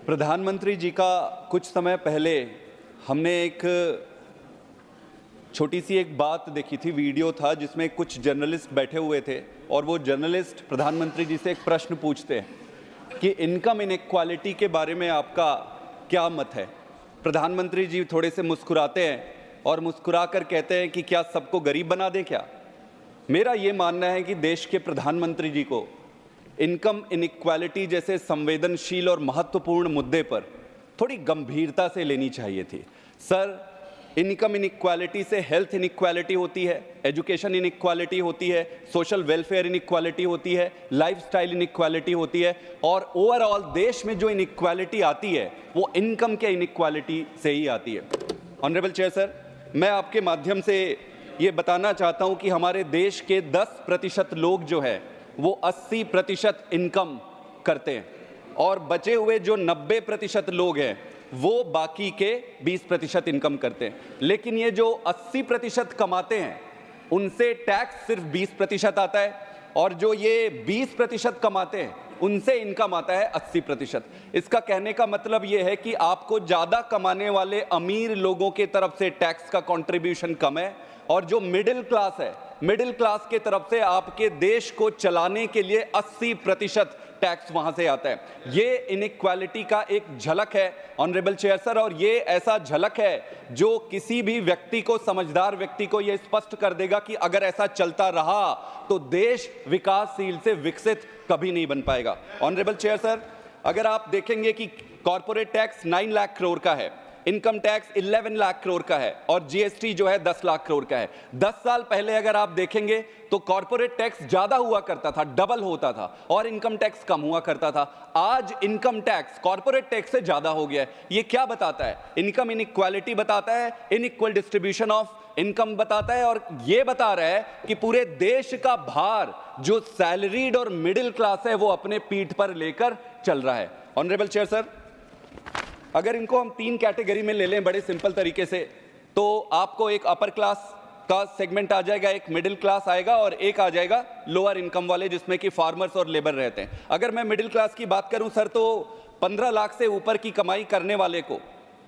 प्रधानमंत्री जी का कुछ समय पहले हमने एक छोटी सी एक बात देखी थी, वीडियो था जिसमें कुछ जर्नलिस्ट बैठे हुए थे और वो जर्नलिस्ट प्रधानमंत्री जी से एक प्रश्न पूछते हैं कि इनकम इनइक्वालिटी के बारे में आपका क्या मत है। प्रधानमंत्री जी थोड़े से मुस्कुराते हैं और मुस्कुरा कर कहते हैं कि क्या सबको गरीब बना दें क्या। मेरा ये मानना है कि देश के प्रधानमंत्री जी को इनकम इनइक्वालिटी जैसे संवेदनशील और महत्वपूर्ण मुद्दे पर थोड़ी गंभीरता से लेनी चाहिए थी। सर, इनकम इनइक्वालिटी से हेल्थ इनइक्वालिटी होती है, एजुकेशन इनइक्वालिटी होती है, सोशल वेलफेयर इनइक्वालिटी होती है, लाइफस्टाइल इनइक्वालिटी होती है और ओवरऑल देश में जो इनइक्वालिटी आती है वो इनकम के इनइक्वालिटी से ही आती है। ऑनरेबल चेयर सर, मैं आपके माध्यम से ये बताना चाहता हूँ कि हमारे देश के 10% लोग जो है वो 80% इनकम करते हैं और बचे हुए जो 90% लोग हैं वो बाकी के 20% इनकम करते हैं। लेकिन ये जो 80% कमाते हैं उनसे टैक्स सिर्फ 20% आता है और जो ये 20% कमाते हैं उनसे इनकम आता है 80%। इसका कहने का मतलब ये है कि आपको ज़्यादा कमाने वाले अमीर लोगों के तरफ से टैक्स का कंट्रीब्यूशन कम है और जो मिडिल क्लास है, मिडिल क्लास के तरफ से आपके देश को चलाने के लिए 80% टैक्स वहां से आता है। ये इनइक्वालिटी का एक झलक है ऑनरेबल चेयर सर, और ये ऐसा झलक है जो किसी भी व्यक्ति को, समझदार व्यक्ति को ये स्पष्ट कर देगा कि अगर ऐसा चलता रहा तो देश विकासशील से विकसित कभी नहीं बन पाएगा। ऑनरेबल चेयर सर, अगर आप देखेंगे कि कॉर्पोरेट टैक्स 9 लाख करोड़ का है, इनकम टैक्स 11 लाख करोड़ का है और जीएसटी जो है 10 लाख करोड़ का है। 10 साल पहले अगर आप देखेंगे तो कॉर्पोरेट टैक्स ज्यादा हुआ करता था, डबल होता था, और इनकम टैक्स कम हुआ करता था। आज इनकम टैक्स कॉर्पोरेट टैक्स से ज्यादा हो गया है। ये क्या बताता है? इनकम इनइक्वालिटी बताता है, इनइक्वल डिस्ट्रीब्यूशन ऑफ इनकम बताता है, और ये बता रहा है कि पूरे देश का भार जो सैलरीड और मिडिल क्लास है वो अपने पीठ पर लेकर चल रहा है। ऑनरेबल चेयर सर, अगर इनको हम 3 कैटेगरी में ले लें बड़े सिंपल तरीके से, तो आपको एक अपर क्लास का सेगमेंट आ जाएगा, एक मिडिल क्लास आएगा और एक आ जाएगा लोअर इनकम वाले जिसमें कि फार्मर्स और लेबर रहते हैं। अगर मैं मिडिल क्लास की बात करूं सर, तो 15 लाख से ऊपर की कमाई करने वाले को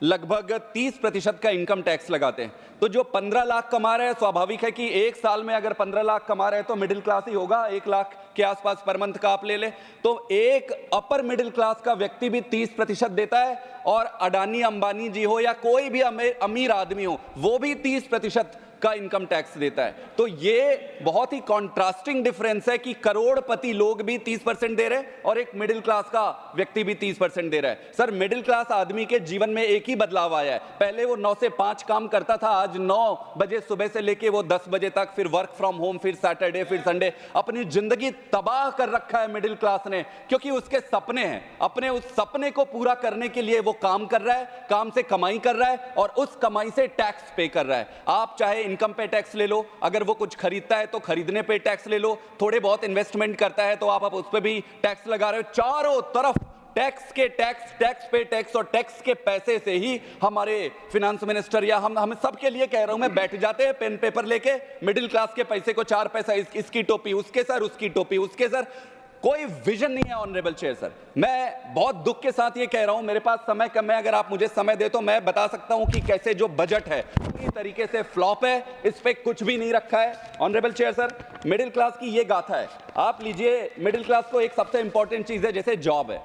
लगभग 30% का इनकम टैक्स लगाते हैं। तो जो 15 लाख कमा रहे हैं, स्वाभाविक है कि एक साल में अगर 15 लाख कमा रहे हैं तो मिडिल क्लास ही होगा, 1 लाख के आसपास पर मंथ का आप ले लें, तो एक अपर मिडिल क्लास का व्यक्ति भी 30% देता है और अडानी अंबानी जी हो या कोई भी अमीर आदमी हो वो भी 30% का इनकम टैक्स देता है। तो ये बहुत ही कॉन्ट्रास्टिंग डिफरेंस है कि करोड़पति लोग भी 30% दे रहे हैं और एक मिडिल क्लास का व्यक्ति भी 30% दे रहा है। सर, मिडिल क्लास आदमी के जीवन में एक ही बदलाव आया है। पहले वो 9 से 5 काम करता था, आज 9 बजे सुबह से लेके वो 10 बजे तक, फिर वर्क फ्रॉम होम, फिर सैटरडे, फिर संडे। अपनी जिंदगी तबाह कर रखा है मिडिल क्लास ने, क्योंकि उसके सपने हैं। अपने उस सपने को पूरा करने के लिए वो काम कर रहा है, काम से कमाई कर रहा है और उस कमाई से टैक्स पे कर रहा है। आप चाहे इनकम पे टैक्स ले लो, अगर वो कुछ खरीदता है तो खरीदने पे टैक्स ले लो, थोड़े बहुत इन्वेस्टमेंट करता है तो आप उस पे भी टैक्स लगा रहे हो। चारों तरफ टैक्स के टैक्स, टैक्स पे टैक्स, और टैक्स के पैसे से ही हमारे फिनेंस मिनिस्टर या हम सबके लिए कह रहा हूं मैं, बैठ जाते हैं पेन पेपर लेके, मिडिल क्लास के पैसे को 4 पैसा इसकी टोपी उसके सर, उसकी टोपी उसके सर। कोई विजन नहीं है ऑनरेबल चेयर सर। मैं बहुत दुख के साथ ये कह रहा हूं, मेरे पास समय कम है, अगर आप मुझे समय दे तो मैं बता सकता हूं कि कैसे जो बजट है पूरी तरीके से फ्लॉप है, इस पे कुछ भी नहीं रखा है। Honourable chair sir, middle class की ये गाथा है। आप लीजिए, मिडिल क्लास को एक सबसे इंपॉर्टेंट चीज है जैसे जॉब है।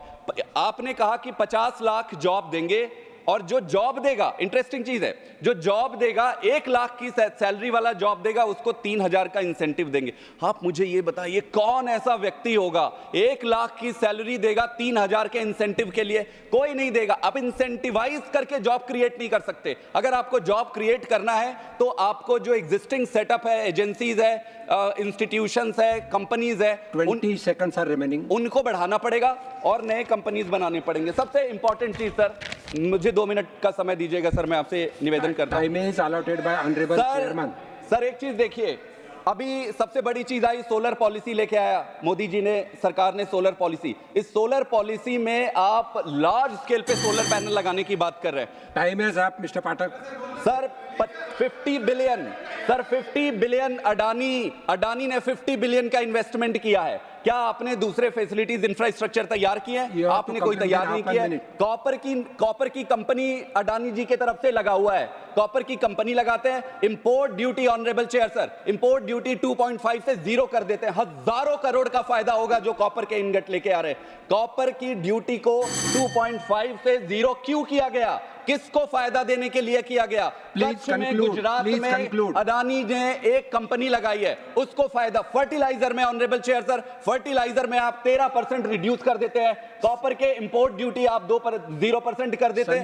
आपने कहा कि 50 लाख जॉब देंगे और जो जॉब देगा, इंटरेस्टिंग चीज है, जो जॉब देगा 1 लाख की सैलरी वाला जॉब देगा उसको 3000 का इंसेंटिव देंगे। आप मुझे ये बताइए कौन ऐसा व्यक्ति होगा 1 लाख की सैलरी देगा 3000 के इंसेंटिव के लिए? कोई नहीं देगा। आप इंसेंटिवाइज करके जॉब क्रिएट नहीं कर सकते। अगर आपको जॉब क्रिएट करना है तो आपको जो एग्जिस्टिंग सेटअप है, एजेंसीज है, इंस्टीट्यूशंस है, कंपनीज है, 20 सेकंड्स आर रिमेनिंग, उनको बढ़ाना पड़ेगा और नए कंपनीज बनाने पड़ेंगे। सबसे इंपॉर्टेंट चीज सर, मुझे 2 मिनट का समय दीजिएगा सर, मैं आपसे निवेदन करता हूं। Time is allotted bye honourable chairman. Sir, एक चीज देखिए, अभी सबसे बड़ी चीज आई, सोलर पॉलिसी लेके आया मोदी जी ने, सरकार ने सोलर पॉलिसी। इस सोलर पॉलिसी में आप लार्ज स्केल पे सोलर पैनल लगाने की बात कर रहे हैं। Time is up mister Pathak. Sir 50 billion, sir 50 billion Adani ने 50 बिलियन का इन्वेस्टमेंट किया है। क्या आपने दूसरे फैसिलिटीज इंफ्रास्ट्रक्चर तैयार किए हैं? You have to आपने कोई complete तैयार in नहीं half a किया। minute. कॉपर की कंपनी अडानी जी की तरफ से लगा हुआ है, कॉपर की कंपनी लगाते हैं। Import duty, honourable chair sir, import duty 2.5 से 0 कर देते हैं। हजारों करोड़ का फायदा होगा जो कॉपर के इनगट लेके आ रहे हैं। कॉपर की ड्यूटी को 2.5 से 0 क्यों किया गया? किसको फायदा देने के लिए किया गया? Please कच्छ में, conclude. गुजरात Please में conclude. अडानी ने एक कंपनी लगाई है, उसको फायदा। फर्टिलाइजर में ऑनरेबल चेयर सर, फर्टिलाइजर में आप 13% रिड्यूस कर देते हैं, कॉपर के इंपोर्ट ड्यूटी आप 0% कर देते हैं।